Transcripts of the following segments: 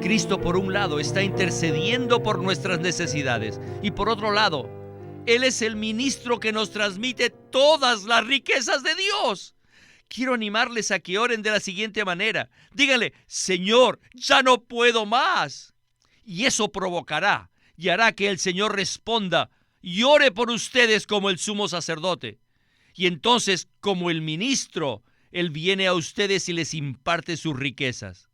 Cristo, por un lado, está intercediendo por nuestras necesidades y por otro lado, Él es el ministro que nos transmite todas las riquezas de Dios. Quiero animarles a que oren de la siguiente manera. Díganle: Señor, ya no puedo más. Y eso provocará y hará que el Señor responda y ore por ustedes como el sumo sacerdote. Y entonces, como el ministro, Él viene a ustedes y les imparte sus riquezas.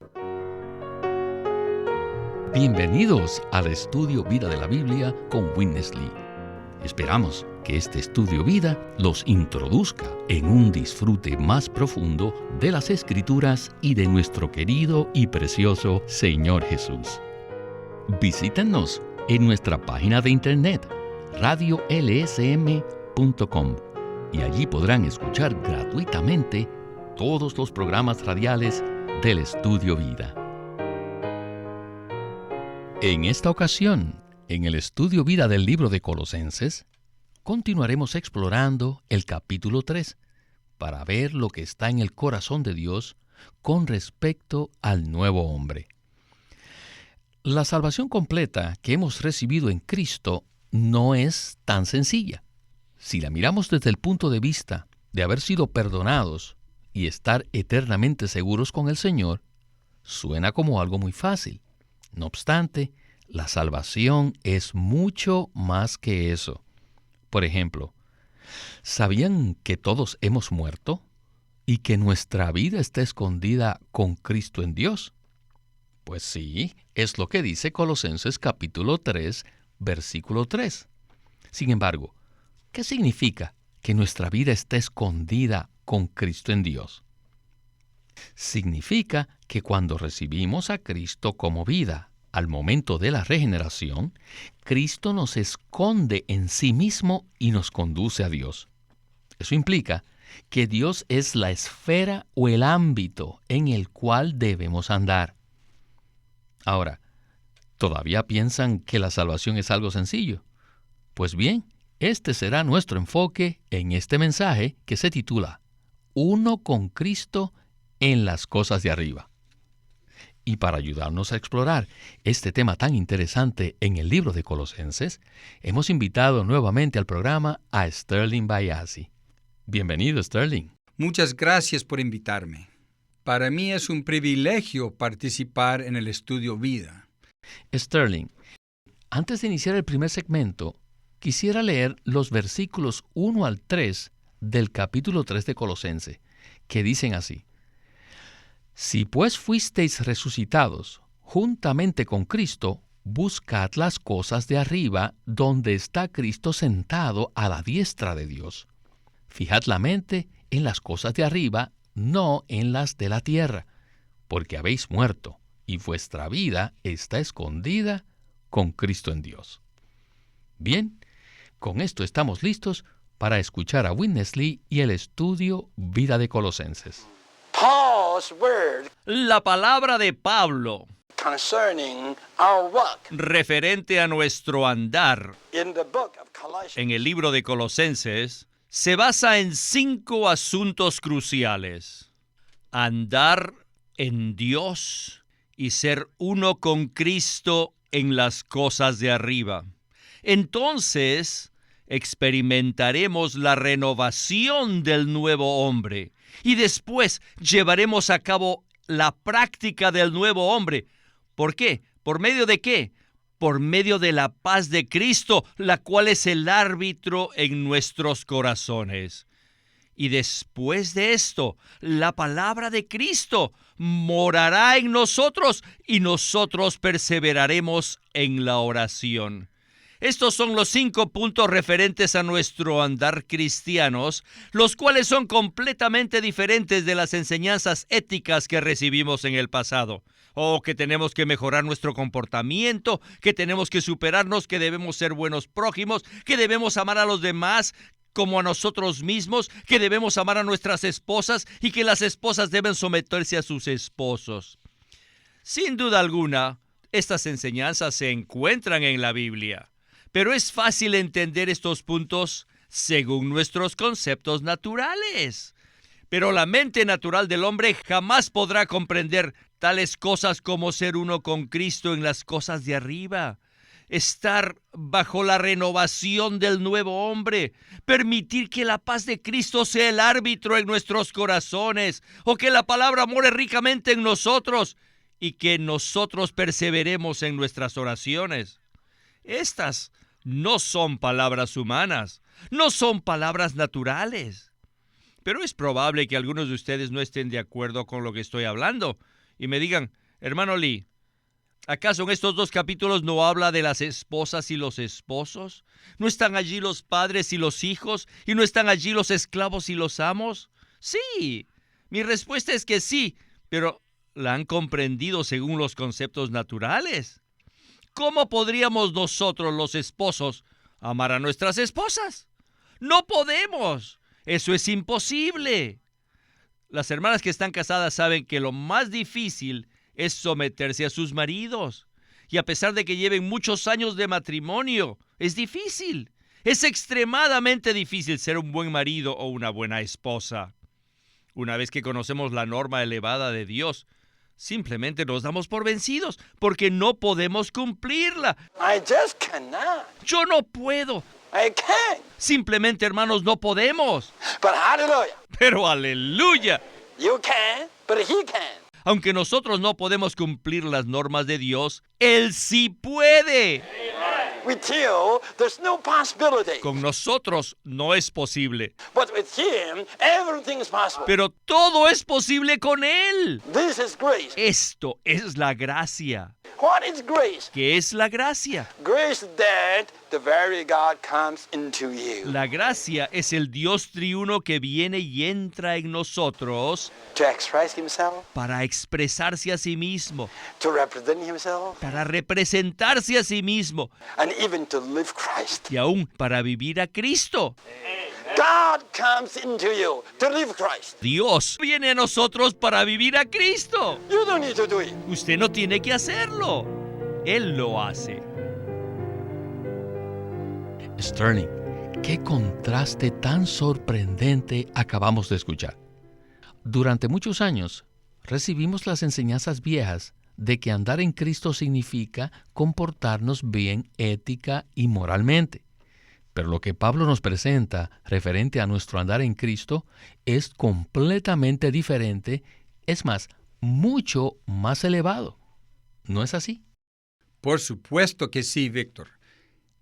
Bienvenidos al Estudio Vida de la Biblia con Witness Lee. Esperamos que este Estudio Vida los introduzca en un disfrute más profundo de las Escrituras y de nuestro querido y precioso Señor Jesús. Visítenos en nuestra página de internet, radiolsm.com, y allí podrán escuchar gratuitamente todos los programas radiales del Estudio Vida. En esta ocasión, en el Estudio Vida del libro de Colosenses, continuaremos explorando el capítulo 3 para ver lo que está en el corazón de Dios con respecto al nuevo hombre. La salvación completa que hemos recibido en Cristo no es tan sencilla. Si la miramos desde el punto de vista de haber sido perdonados y estar eternamente seguros con el Señor, suena como algo muy fácil. No obstante, la salvación es mucho más que eso. Por ejemplo, ¿sabían que todos hemos muerto y que nuestra vida está escondida con Cristo en Dios? Pues sí, es lo que dice Colosenses capítulo 3, versículo 3. Sin embargo, ¿qué significa que nuestra vida está escondida con Cristo en Dios? Significa que cuando recibimos a Cristo como vida, al momento de la regeneración, Cristo nos esconde en sí mismo y nos conduce a Dios. Eso implica que Dios es la esfera o el ámbito en el cual debemos andar. Ahora, ¿todavía piensan que la salvación es algo sencillo? Pues bien, este será nuestro enfoque en este mensaje que se titula Uno con Cristo en las cosas de arriba. Y para ayudarnos a explorar este tema tan interesante en el libro de Colosenses, hemos invitado nuevamente al programa a Sterling Bayazzi. Bienvenido, Sterling. Muchas gracias por invitarme. Para mí es un privilegio participar en el Estudio Vida. Sterling, antes de iniciar el primer segmento, quisiera leer los versículos 1 al 3 del capítulo 3 de Colosenses, que dicen así: Si pues fuisteis resucitados juntamente con Cristo, buscad las cosas de arriba, donde está Cristo sentado a la diestra de Dios. Fijad la mente en las cosas de arriba, no en las de la tierra, porque habéis muerto, y vuestra vida está escondida con Cristo en Dios. Bien, con esto estamos listos para escuchar a Witness Lee y el estudio Vida de Colosenses. La palabra de Pablo referente a nuestro andar en el libro de Colosenses se basa en 5 asuntos cruciales: andar en Dios y ser uno con Cristo en las cosas de arriba. Entonces experimentaremos la renovación del nuevo hombre y después llevaremos a cabo la práctica del nuevo hombre. ¿Por qué? ¿Por medio de qué? Por medio de la paz de Cristo, la cual es el árbitro en nuestros corazones. Y después de esto, la palabra de Cristo morará en nosotros y nosotros perseveraremos en la oración. Estos son los 5 puntos referentes a nuestro andar cristianos, los cuales son completamente diferentes de las enseñanzas éticas que recibimos en el pasado. Que tenemos que mejorar nuestro comportamiento, que tenemos que superarnos, que debemos ser buenos prójimos, que debemos amar a los demás como a nosotros mismos, que debemos amar a nuestras esposas y que las esposas deben someterse a sus esposos. Sin duda alguna, estas enseñanzas se encuentran en la Biblia. Pero es fácil entender estos puntos según nuestros conceptos naturales. Pero la mente natural del hombre jamás podrá comprender tales cosas como ser uno con Cristo en las cosas de arriba, estar bajo la renovación del nuevo hombre, permitir que la paz de Cristo sea el árbitro en nuestros corazones, o que la palabra more ricamente en nosotros y que nosotros perseveremos en nuestras oraciones. Estas no son palabras humanas, no son palabras naturales. Pero es probable que algunos de ustedes no estén de acuerdo con lo que estoy hablando y me digan, hermano Lee, ¿acaso en estos 2 capítulos no habla de las esposas y los esposos? ¿No están allí los padres y los hijos? ¿Y no están allí los esclavos y los amos? Sí, mi respuesta es que sí, pero la han comprendido según los conceptos naturales. ¿Cómo podríamos nosotros, los esposos, amar a nuestras esposas? ¡No podemos! Eso es imposible. Las hermanas que están casadas saben que lo más difícil es someterse a sus maridos. Y a pesar de que lleven muchos años de matrimonio, es difícil. Es extremadamente difícil ser un buen marido o una buena esposa. Una vez que conocemos la norma elevada de Dios, simplemente nos damos por vencidos porque no podemos cumplirla. Yo no puedo. Simplemente, hermanos, no podemos. Pero aleluya. Aunque nosotros no podemos cumplir las normas de Dios, Él sí puede. Con nosotros no es posible. Pero todo es posible con Él. Esto es la gracia. ¿Qué es la gracia? La gracia es el Dios triuno que viene y entra en nosotros para expresarse a sí mismo, para representarse a sí mismo y aún para vivir a Cristo. Dios viene a nosotros para vivir a Cristo. Usted no tiene que hacerlo. Él lo hace. Sterling, qué contraste tan sorprendente acabamos de escuchar. Durante muchos años recibimos las enseñanzas viejas de que andar en Cristo significa comportarnos bien ética y moralmente. Pero lo que Pablo nos presenta referente a nuestro andar en Cristo es completamente diferente, es más, mucho más elevado. ¿No es así? Por supuesto que sí, Víctor.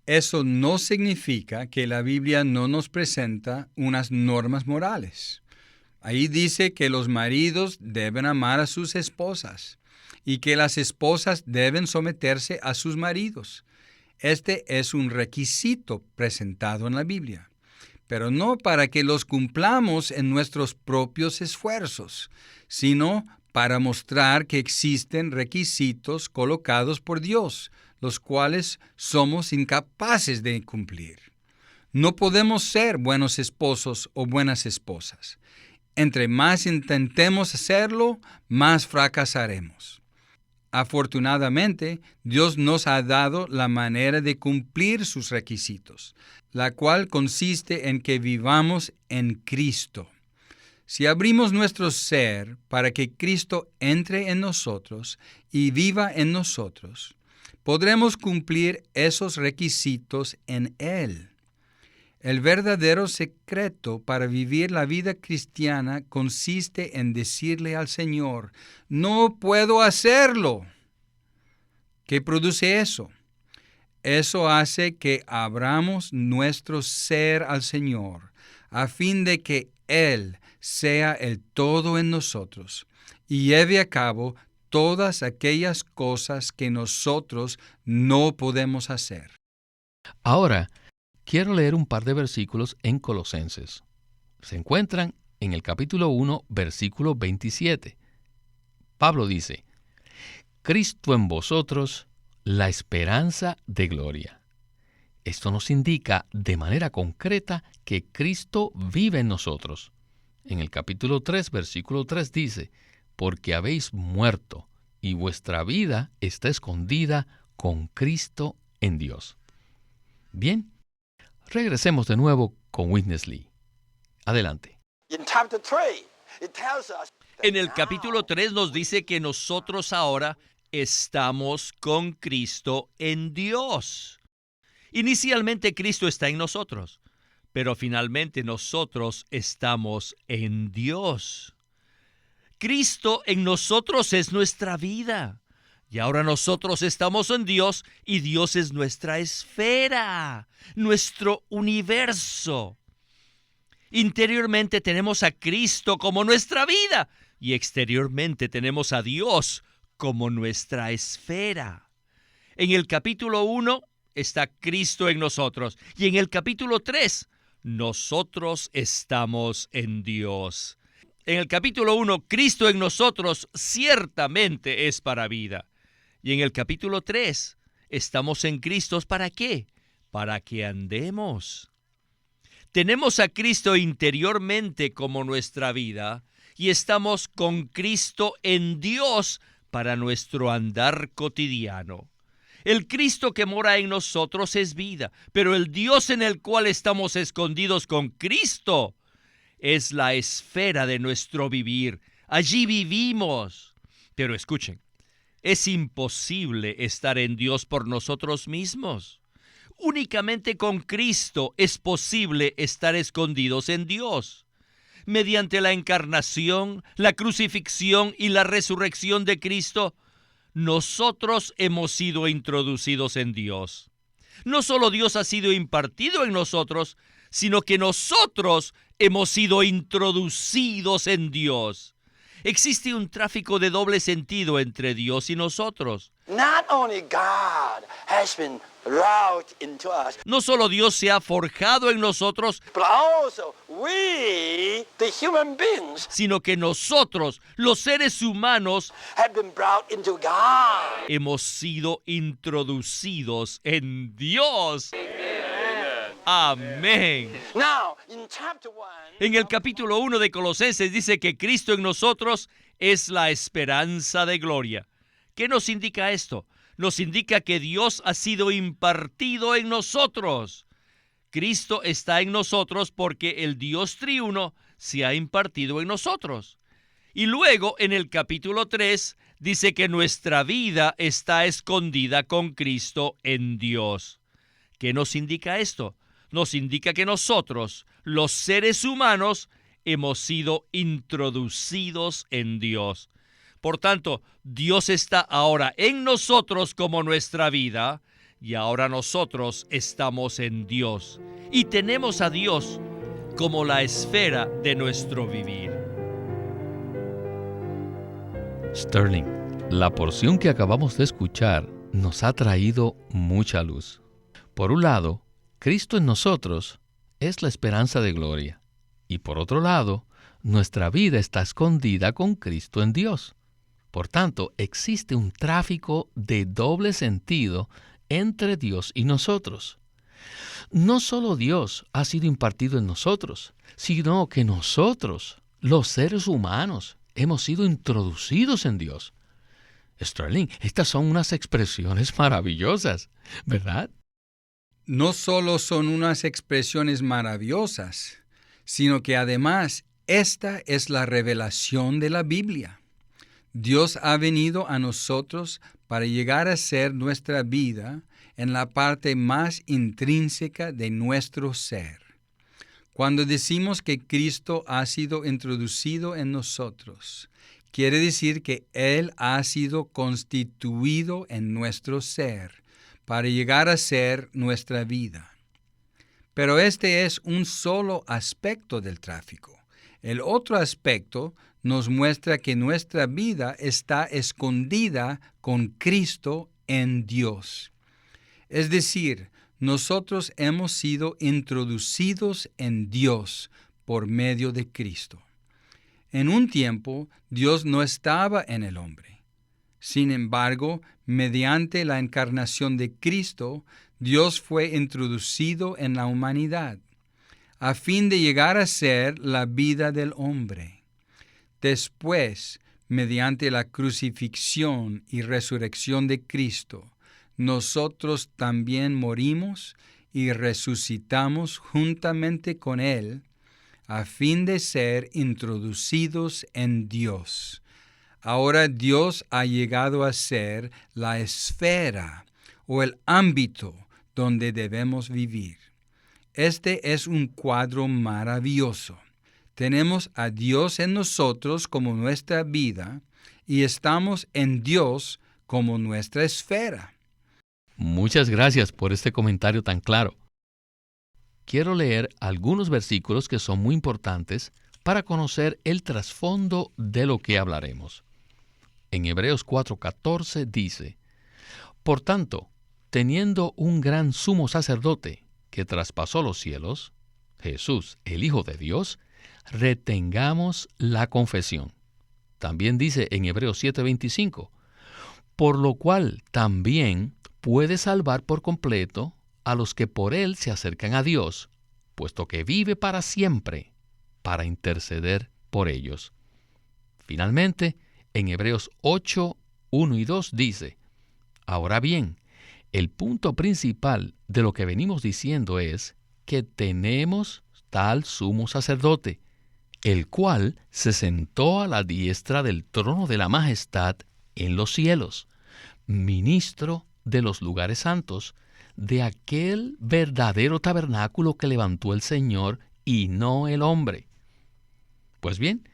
Eso no significa que la Biblia no nos presenta unas normas morales. Ahí dice que los maridos deben amar a sus esposas y que las esposas deben someterse a sus maridos. Este es un requisito presentado en la Biblia, pero no para que los cumplamos en nuestros propios esfuerzos, sino para mostrar que existen requisitos colocados por Dios, los cuales somos incapaces de cumplir. No podemos ser buenos esposos o buenas esposas. Entre más intentemos hacerlo, más fracasaremos. Afortunadamente, Dios nos ha dado la manera de cumplir sus requisitos, la cual consiste en que vivamos en Cristo. Si abrimos nuestro ser para que Cristo entre en nosotros y viva en nosotros, podremos cumplir esos requisitos en Él. El verdadero secreto para vivir la vida cristiana consiste en decirle al Señor, no puedo hacerlo. ¿Qué produce eso? Eso hace que abramos nuestro ser al Señor, a fin de que Él sea el todo en nosotros y lleve a cabo todas aquellas cosas que nosotros no podemos hacer. Ahora, quiero leer un par de versículos en Colosenses. Se encuentran en el capítulo 1, versículo 27. Pablo dice, Cristo en vosotros, la esperanza de gloria. Esto nos indica de manera concreta que Cristo vive en nosotros. En el capítulo 3, versículo 3 dice, porque habéis muerto y vuestra vida está escondida con Cristo en Dios. Bien, regresemos de nuevo con Witness Lee. Adelante. En el capítulo 3 nos dice que nosotros ahora estamos con Cristo en Dios. Inicialmente Cristo está en nosotros, pero finalmente nosotros estamos en Dios. Cristo en nosotros es nuestra vida. Y ahora nosotros estamos en Dios y Dios es nuestra esfera, nuestro universo. Interiormente tenemos a Cristo como nuestra vida y exteriormente tenemos a Dios como nuestra esfera. En el capítulo 1 está Cristo en nosotros y en el capítulo 3 nosotros estamos en Dios. En el capítulo 1, Cristo en nosotros ciertamente es para vida. Y en el capítulo 3, estamos en Cristo, ¿para qué? Para que andemos. Tenemos a Cristo interiormente como nuestra vida y estamos con Cristo en Dios para nuestro andar cotidiano. El Cristo que mora en nosotros es vida, pero el Dios en el cual estamos escondidos con Cristo es la esfera de nuestro vivir. Allí vivimos. Pero escuchen, es imposible estar en Dios por nosotros mismos. Únicamente con Cristo es posible estar escondidos en Dios. Mediante la encarnación, la crucifixión y la resurrección de Cristo, nosotros hemos sido introducidos en Dios. No solo Dios ha sido impartido en nosotros, sino que nosotros hemos sido introducidos en Dios. Existe un tráfico de doble sentido entre Dios y nosotros. No solo Dios se ha forjado en nosotros, sino que nosotros, los seres humanos, hemos sido introducidos en Dios. Amén. En el capítulo 1 de Colosenses dice que Cristo en nosotros es la esperanza de gloria. ¿Qué nos indica esto? Nos indica que Dios ha sido impartido en nosotros. Cristo está en nosotros porque el Dios triuno se ha impartido en nosotros. Y luego en el capítulo 3 dice que nuestra vida está escondida con Cristo en Dios. ¿Qué nos indica esto? Nos indica que nosotros, los seres humanos, hemos sido introducidos en Dios. Por tanto, Dios está ahora en nosotros como nuestra vida, y ahora nosotros estamos en Dios. Y tenemos a Dios como la esfera de nuestro vivir. Sterling, la porción que acabamos de escuchar nos ha traído mucha luz. Por un lado, Cristo en nosotros es la esperanza de gloria. Y por otro lado, nuestra vida está escondida con Cristo en Dios. Por tanto, existe un tráfico de doble sentido entre Dios y nosotros. No solo Dios ha sido impartido en nosotros, sino que nosotros, los seres humanos, hemos sido introducidos en Dios. Sterling, estas son unas expresiones maravillosas, ¿verdad? No solo son unas expresiones maravillosas, sino que además esta es la revelación de la Biblia. Dios ha venido a nosotros para llegar a ser nuestra vida en la parte más intrínseca de nuestro ser. Cuando decimos que Cristo ha sido introducido en nosotros, quiere decir que Él ha sido constituido en nuestro ser para llegar a ser nuestra vida. Pero este es un solo aspecto del tráfico. El otro aspecto nos muestra que nuestra vida está escondida con Cristo en Dios. Es decir, nosotros hemos sido introducidos en Dios por medio de Cristo. En un tiempo, Dios no estaba en el hombre. Sin embargo, mediante la encarnación de Cristo, Dios fue introducido en la humanidad, a fin de llegar a ser la vida del hombre. Después, mediante la crucifixión y resurrección de Cristo, nosotros también morimos y resucitamos juntamente con Él, a fin de ser introducidos en Dios. Ahora Dios ha llegado a ser la esfera o el ámbito donde debemos vivir. Este es un cuadro maravilloso. Tenemos a Dios en nosotros como nuestra vida y estamos en Dios como nuestra esfera. Muchas gracias por este comentario tan claro. Quiero leer algunos versículos que son muy importantes para conocer el trasfondo de lo que hablaremos. En Hebreos 4:14 dice: Por tanto, teniendo un gran sumo sacerdote que traspasó los cielos, Jesús, el Hijo de Dios, retengamos la confesión. También dice en Hebreos 7:25, por lo cual también puede salvar por completo a los que por él se acercan a Dios, puesto que vive para siempre, para interceder por ellos. Finalmente, en Hebreos 8:1 y 2 dice: Ahora bien, el punto principal de lo que venimos diciendo es que tenemos tal sumo sacerdote, el cual se sentó a la diestra del trono de la majestad en los cielos, ministro de los lugares santos, de aquel verdadero tabernáculo que levantó el Señor y no el hombre. Pues bien,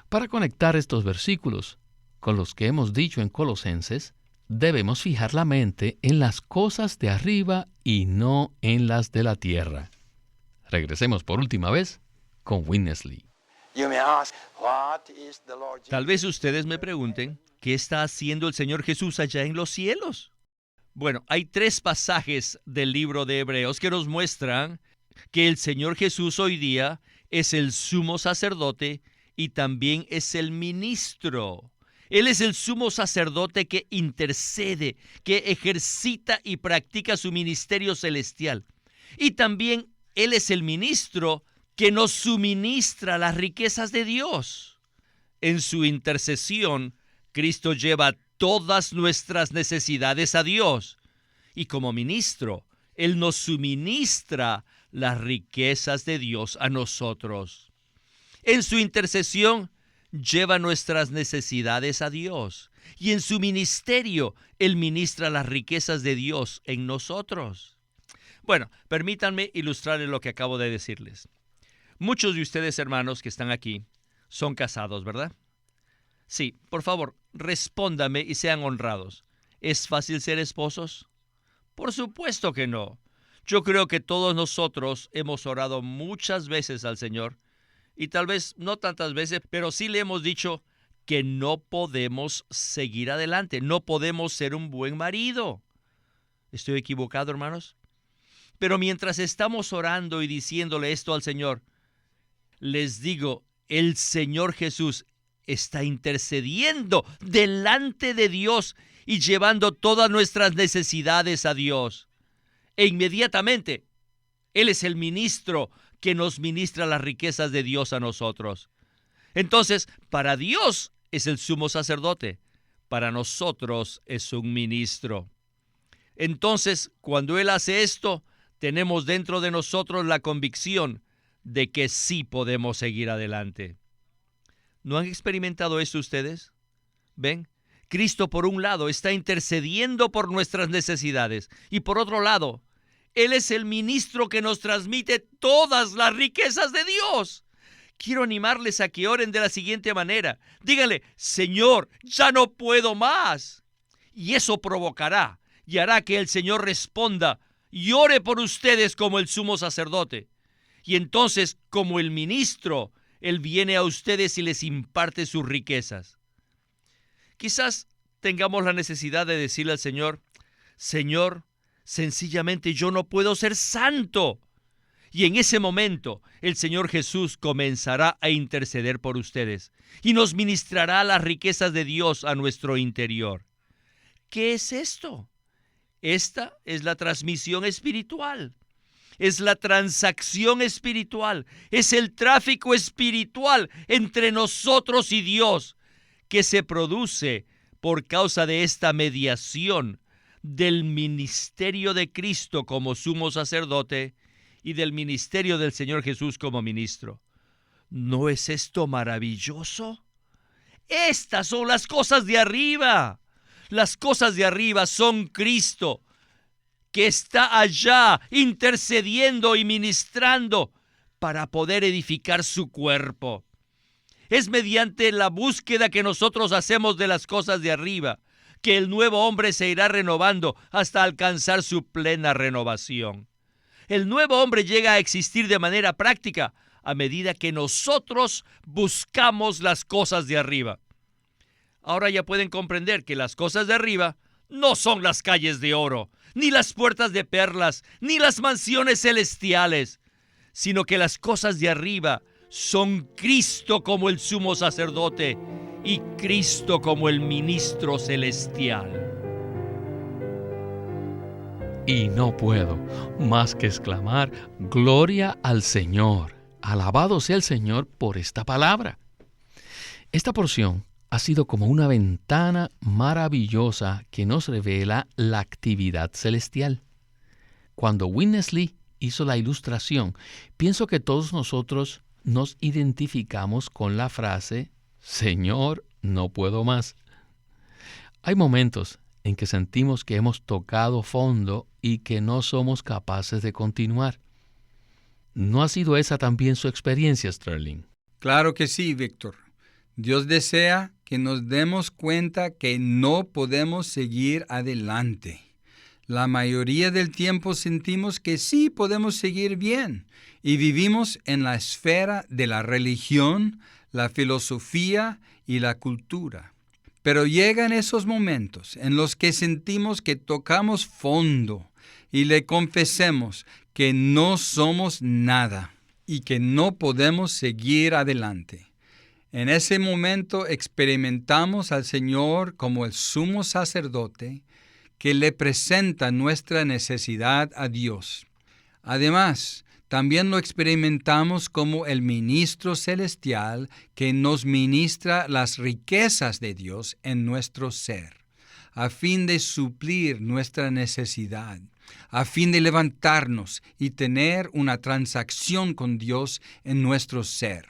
para conectar estos versículos con los que hemos dicho en Colosenses, debemos fijar la mente en las cosas de arriba y no en las de la tierra. Regresemos por última vez con Witness Lee. Tal vez ustedes me pregunten, ¿qué está haciendo el Señor Jesús allá en los cielos? Bueno, hay 3 pasajes del libro de Hebreos que nos muestran que el Señor Jesús hoy día es el sumo sacerdote y también es el ministro. Él es el sumo sacerdote que intercede, que ejercita y practica su ministerio celestial. Y también Él es el ministro que nos suministra las riquezas de Dios. En su intercesión, Cristo lleva todas nuestras necesidades a Dios. Y como ministro, Él nos suministra las riquezas de Dios a nosotros. En su intercesión, lleva nuestras necesidades a Dios. Y en su ministerio, Él ministra las riquezas de Dios en nosotros. Bueno, permítanme ilustrarles lo que acabo de decirles. Muchos de ustedes, hermanos, que están aquí, son casados, ¿verdad? Sí, por favor, respóndame y sean honrados. ¿Es fácil ser esposos? Por supuesto que no. Yo creo que todos nosotros hemos orado muchas veces al Señor, y tal vez no tantas veces, pero sí le hemos dicho que no podemos seguir adelante, no podemos ser un buen marido. ¿Estoy equivocado, hermanos? Pero mientras estamos orando y diciéndole esto al Señor, les digo, el Señor Jesús está intercediendo delante de Dios y llevando todas nuestras necesidades a Dios. E inmediatamente, Él es el ministro que nos ministra las riquezas de Dios a nosotros. Entonces, para Dios es el sumo sacerdote, para nosotros es un ministro. Entonces, cuando Él hace esto, tenemos dentro de nosotros la convicción de que sí podemos seguir adelante. ¿No han experimentado esto ustedes? ¿Ven? Cristo, por un lado, está intercediendo por nuestras necesidades, y por otro lado, Él es el ministro que nos transmite todas las riquezas de Dios. Quiero animarles a que oren de la siguiente manera. Díganle: Señor, ya no puedo más. Y eso provocará y hará que el Señor responda y ore por ustedes como el sumo sacerdote. Y entonces, como el ministro, Él viene a ustedes y les imparte sus riquezas. Quizás tengamos la necesidad de decirle al Señor: Señor, sencillamente yo no puedo ser santo. Y en ese momento, el Señor Jesús comenzará a interceder por ustedes y nos ministrará las riquezas de Dios a nuestro interior. ¿Qué es esto? Esta es la transmisión espiritual. Es la transacción espiritual. Es el tráfico espiritual entre nosotros y Dios que se produce por causa de esta mediación del ministerio de Cristo como sumo sacerdote y del ministerio del Señor Jesús como ministro. ¿No es esto maravilloso? Estas son las cosas de arriba. Las cosas de arriba son Cristo, que está allá intercediendo y ministrando para poder edificar su cuerpo. Es mediante la búsqueda que nosotros hacemos de las cosas de arriba que el nuevo hombre se irá renovando hasta alcanzar su plena renovación. El nuevo hombre llega a existir de manera práctica a medida que nosotros buscamos las cosas de arriba. Ahora ya pueden comprender que las cosas de arriba no son las calles de oro, ni las puertas de perlas, ni las mansiones celestiales, sino que las cosas de arriba son Cristo como el sumo sacerdote y Cristo como el ministro celestial. Y no puedo más que exclamar, gloria al Señor. Alabado sea el Señor por esta palabra. Esta porción ha sido como una ventana maravillosa que nos revela la actividad celestial. Cuando Witness Lee hizo la ilustración, pienso que todos nosotros nos identificamos con la frase, Señor, no puedo más. Hay momentos en que sentimos que hemos tocado fondo y que no somos capaces de continuar. ¿No ha sido esa también su experiencia, Sterling? Claro que sí, Víctor. Dios desea que nos demos cuenta que no podemos seguir adelante. La mayoría del tiempo sentimos que sí podemos seguir bien y vivimos en la esfera de la religión, la filosofía y la cultura. Pero llegan esos momentos en los que sentimos que tocamos fondo y le confesemos que no somos nada y que no podemos seguir adelante. En ese momento experimentamos al Señor como el sumo sacerdote que le presenta nuestra necesidad a Dios. Además, también lo experimentamos como el ministro celestial que nos ministra las riquezas de Dios en nuestro ser, a fin de suplir nuestra necesidad, a fin de levantarnos y tener una transacción con Dios en nuestro ser.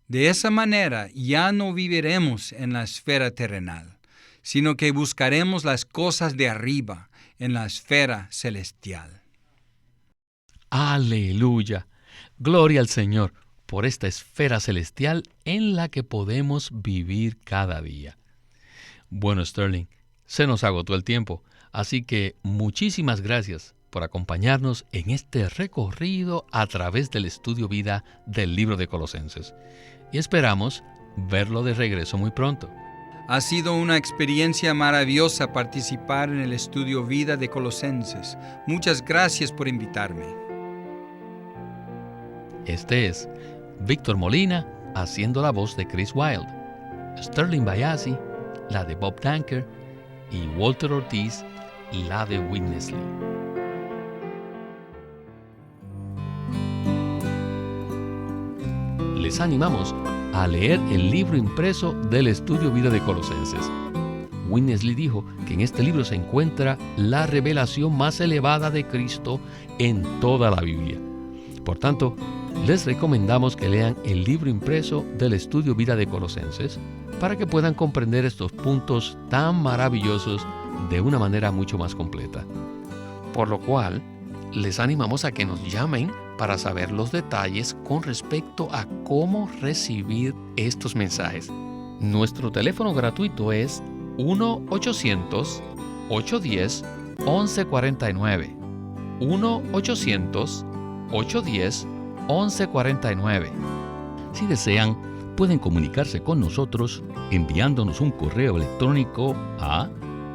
De esa manera ya no viviremos en la esfera terrenal, sino que buscaremos las cosas de arriba, en la esfera celestial. ¡Aleluya! Gloria al Señor por esta esfera celestial en la que podemos vivir cada día. Bueno, Sterling, se nos agotó el tiempo, así que muchísimas gracias por acompañarnos en este recorrido a través del estudio vida del libro de Colosenses. Y esperamos verlo de regreso muy pronto. Ha sido una experiencia maravillosa participar en el estudio vida de Colosenses. Muchas gracias por invitarme. Este es Víctor Molina haciendo la voz de Chris Wilde, Sterling Bayasi, la de Bob Danker, y Walter Ortiz, la de Witness Lee. Les animamos a leer el libro impreso del estudio vida de Colosenses. Witness Lee dijo que en este libro se encuentra la revelación más elevada de Cristo en toda la Biblia. Por tanto, les recomendamos que lean el libro impreso del estudio vida de Colosenses para que puedan comprender estos puntos tan maravillosos de una manera mucho más completa. Por lo cual, les animamos a que nos llamen para saber los detalles con respecto a cómo recibir estos mensajes. Nuestro teléfono gratuito es 1-800-810-1149. 1-800-810-1149. Si desean, pueden comunicarse con nosotros enviándonos un correo electrónico a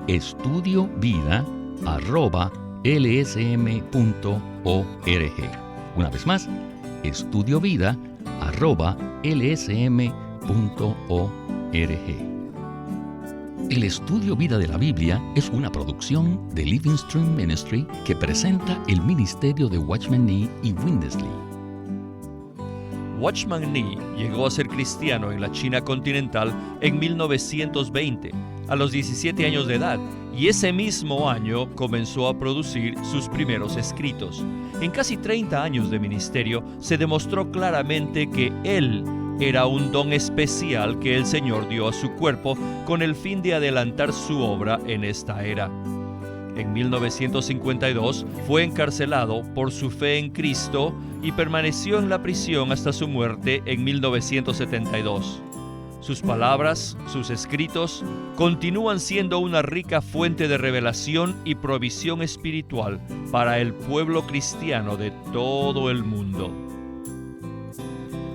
estudiovida@lsm.org. Una vez más, estudiovida@lsm.org. El Estudio Vida de la Biblia es una producción de Living Stream Ministry que presenta el ministerio de Watchman Nee y Witness Lee. Watchman Nee llegó a ser cristiano en la China continental en 1920, a los 17 años de edad, y ese mismo año comenzó a producir sus primeros escritos. En casi 30 años de ministerio se demostró claramente que él era un don especial que el Señor dio a su cuerpo con el fin de adelantar su obra en esta era. En 1952 fue encarcelado por su fe en Cristo y permaneció en la prisión hasta su muerte en 1972. Sus palabras, sus escritos, continúan siendo una rica fuente de revelación y provisión espiritual para el pueblo cristiano de todo el mundo.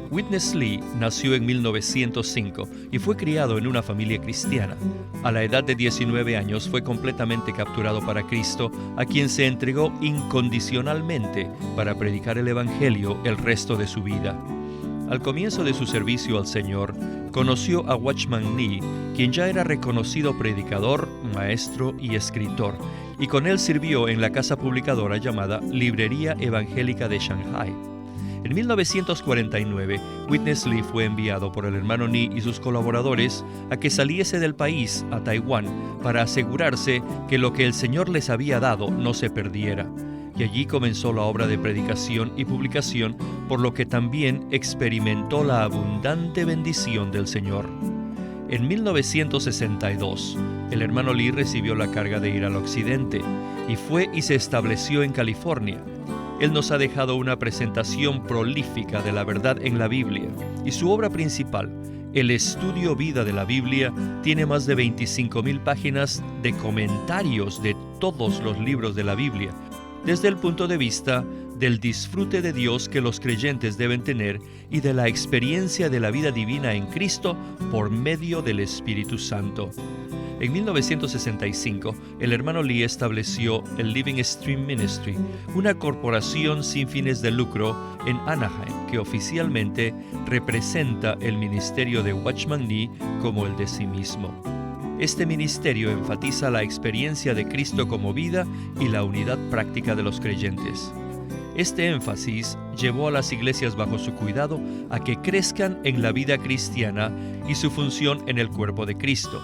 Witness Lee nació en 1905 y fue criado en una familia cristiana. A la edad de 19 años fue completamente capturado para Cristo, a quien se entregó incondicionalmente para predicar el Evangelio el resto de su vida. Al comienzo de su servicio al Señor, conoció a Watchman Nee, quien ya era reconocido predicador, maestro y escritor, y con él sirvió en la casa publicadora llamada Librería Evangélica de Shanghai. En 1949, Witness Lee fue enviado por el hermano Nee y sus colaboradores a que saliese del país a Taiwán para asegurarse que lo que el Señor les había dado no se perdiera. Y allí comenzó la obra de predicación y publicación, por lo que también experimentó la abundante bendición del Señor. En 1962, el hermano Lee recibió la carga de ir al occidente y fue y se estableció en California. Él nos ha dejado una presentación prolífica de la verdad en la Biblia, y su obra principal, el Estudio Vida de la Biblia, tiene más de 25,000 páginas de comentarios de todos los libros de la Biblia, desde el punto de vista del disfrute de Dios que los creyentes deben tener y de la experiencia de la vida divina en Cristo por medio del Espíritu Santo. En 1965, el hermano Lee estableció el Living Stream Ministry, una corporación sin fines de lucro en Anaheim que oficialmente representa el ministerio de Watchman Nee como el de sí mismo. Este ministerio enfatiza la experiencia de Cristo como vida y la unidad práctica de los creyentes. Este énfasis llevó a las iglesias bajo su cuidado a que crezcan en la vida cristiana y su función en el cuerpo de Cristo.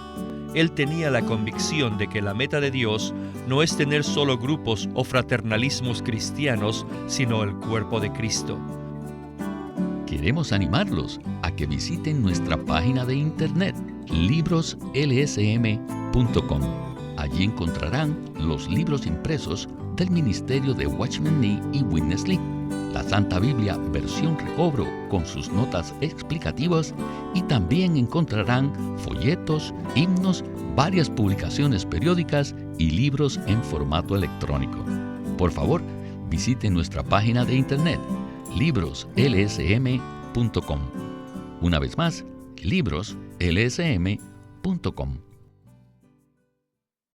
Él tenía la convicción de que la meta de Dios no es tener solo grupos o fraternalismos cristianos, sino el cuerpo de Cristo. Queremos animarlos a que visiten nuestra página de internet, libroslsm.com. Allí encontrarán los libros impresos del ministerio de Watchman Nee y Witness Lee, la Santa Biblia versión recobro con sus notas explicativas, y también encontrarán folletos, himnos, varias publicaciones periódicas y libros en formato electrónico. Por favor, visiten nuestra página de internet, libroslsm.com. Una vez más, libroslsm.com.